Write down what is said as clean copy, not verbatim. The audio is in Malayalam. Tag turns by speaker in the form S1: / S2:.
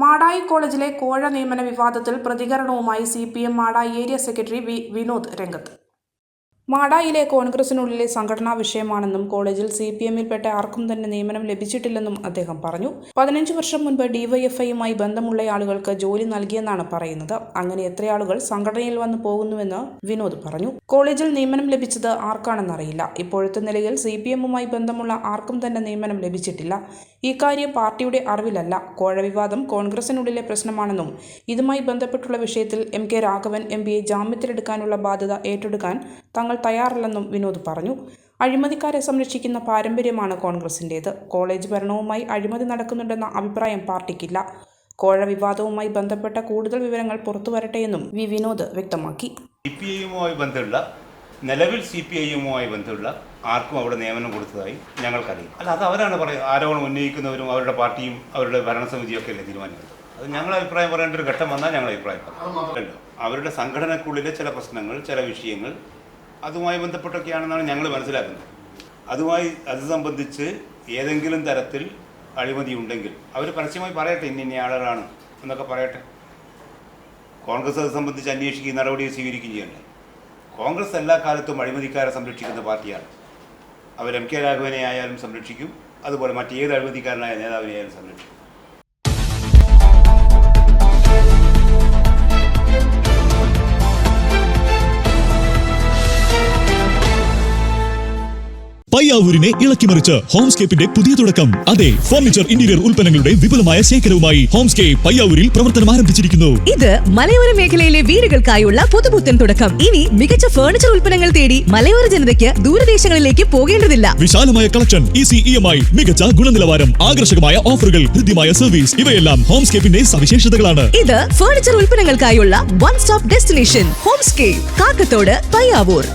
S1: മാടായി കോളേജിലെ കോഴ നിയമന വിവാദത്തിൽ പ്രതികരണവുമായി CPM Madayi area secretary Vinod രംഗത്ത്. മാടായിലെ കോൺഗ്രസിനുള്ളിലെ സംഘടനാ വിഷയമാണെന്നും കോളേജിൽ CPMൽപ്പെട്ട ആർക്കും തന്നെ നിയമനം ലഭിച്ചിട്ടില്ലെന്നും അദ്ദേഹം പറഞ്ഞു. 15 വർഷം മുൻപ് DYFIയുമായി ബന്ധമുള്ളയാളുകൾക്ക് ജോലി നൽകിയെന്നാണ് പറയുന്നത്. അങ്ങനെ എത്രയാളുകൾ സംഘടനയിൽ വന്നു പോകുന്നുവെന്ന് വിനോദ് പറഞ്ഞു. കോളേജിൽ നിയമനം ലഭിച്ചത് ആർക്കാണെന്നറിയില്ല. ഇപ്പോഴത്തെ നിലയിൽ CPMുമായി ബന്ധമുള്ള ആർക്കും തന്നെ നിയമനം ലഭിച്ചിട്ടില്ല. ഇക്കാര്യം പാർട്ടിയുടെ അറിവിലല്ല. കോഴ വിവാദം കോൺഗ്രസിനുള്ളിലെ പ്രശ്നമാണെന്നും ഇതുമായി ബന്ധപ്പെട്ടുള്ള വിഷയത്തിൽ MK രാഘവൻ MPയെ ജാമ്യത്തിലെടുക്കാനുള്ള ബാധ്യത ഏറ്റെടുക്കാൻ തങ്ങൾ തയ്യാറല്ലെന്നും വിനോദ് പറഞ്ഞു. അഴിമതിക്കാരെ സംരക്ഷിക്കുന്ന പാരമ്പര്യമാണ് കോൺഗ്രസിൻ്റേത്. കോളേജ് ഭരണവുമായി അഴിമതി നടക്കുന്നുണ്ടെന്ന അഭിപ്രായം പാർട്ടിക്കില്ല. കോഴ വിവാദവുമായി ബന്ധപ്പെട്ട കൂടുതൽ വിവരങ്ങൾ പുറത്തുവരട്ടെയെന്നും വിനോദ് വ്യക്തമാക്കി.
S2: നിലവിൽ CPIയുമായി ബന്ധമുള്ള ആർക്കും അവിടെ നിയമനം കൊടുത്തതായി ഞങ്ങൾക്കറിയാം. അല്ല, അത് അവരാണ് ആരോപണം ഉന്നയിക്കുന്നവരും അവരുടെ പാർട്ടിയും അവരുടെ ഭരണസമിതിയൊക്കെ അല്ലേ തീരുമാനിക്കുന്നത്. അത് ഞങ്ങളുടെ അഭിപ്രായം പറയേണ്ട ഒരു ഘട്ടം വന്നാൽ ഞങ്ങളുടെ അഭിപ്രായം പറയും. അവരുടെ സംഘടനക്കുള്ളിലെ ചില പ്രശ്നങ്ങൾ, ചില വിഷയങ്ങൾ അതുമായി ബന്ധപ്പെട്ടൊക്കെയാണെന്നാണ് ഞങ്ങൾ മനസ്സിലാക്കുന്നത്. അത് സംബന്ധിച്ച് ഏതെങ്കിലും തരത്തിൽ അഴിമതി ഉണ്ടെങ്കിൽ അവർ പരസ്യമായി പറയട്ടെ, ഇന്ന ആളുകളാണ് എന്നൊക്കെ പറയട്ടെ. കോൺഗ്രസ് അത് സംബന്ധിച്ച് അന്വേഷിക്കുകയും നടപടി സ്വീകരിക്കുകയും ചെയ്യണ്ടേ. കോൺഗ്രസ് എല്ലാ കാലത്തും അഴിമതിക്കാരെ സംരക്ഷിക്കുന്ന പാർട്ടിയാണ്. അവർ MK രാഘവനെ ആയാലും സംരക്ഷിക്കും, അതുപോലെ മറ്റേത് അഴിമതിക്കാരനായ നേതാവിനെ ആയാലും സംരക്ഷിക്കും.
S3: പയ്യാവൂരിനെ ഇളക്കിമറിച്ച് ഹോംസ്കേപ്പിന്റെ പുതിയ തുടക്കം. അതെ, ഫർണിച്ചർ ഇന്റീരിയർ ഉൽപ്പന്നങ്ങളുടെ വിപുലമായ ശേഖരവുമായി ഹോംസ്കേപ്പ് പയ്യാവൂരിൽ പ്രവർത്തനം ആരംഭിച്ചിരിക്കുന്നു.
S4: ഇത് മലയോര മേഖലയിലെ വീടുകൾക്കായുള്ള പുതുപുത്തൻ തുടക്കം. ഇനി മികച്ച ഫർണിച്ചർ ഉൽപ്പന്നങ്ങൾ തേടി മലയോര ജനതയ്ക്ക് ദൂരദേശങ്ങളിലേക്ക് പോകേണ്ടതില്ല.
S3: വിശാലമായ കളക്ഷൻ, ഈസി EMI, മികച്ച ഗുണനിലവാരം, ആകർഷകമായ ഓഫറുകൾ, ഹൃദ്യമായ സർവീസ്, ഇവയെല്ലാം ഹോംസ്കേപ്പിന്റെ സവിശേഷതകളാണ്.
S4: ഇത് ഫർണിച്ചർ ഉൽപ്പന്നങ്ങൾക്കായുള്ള one stop destination Homescape, Kakkathode, Payyavoor.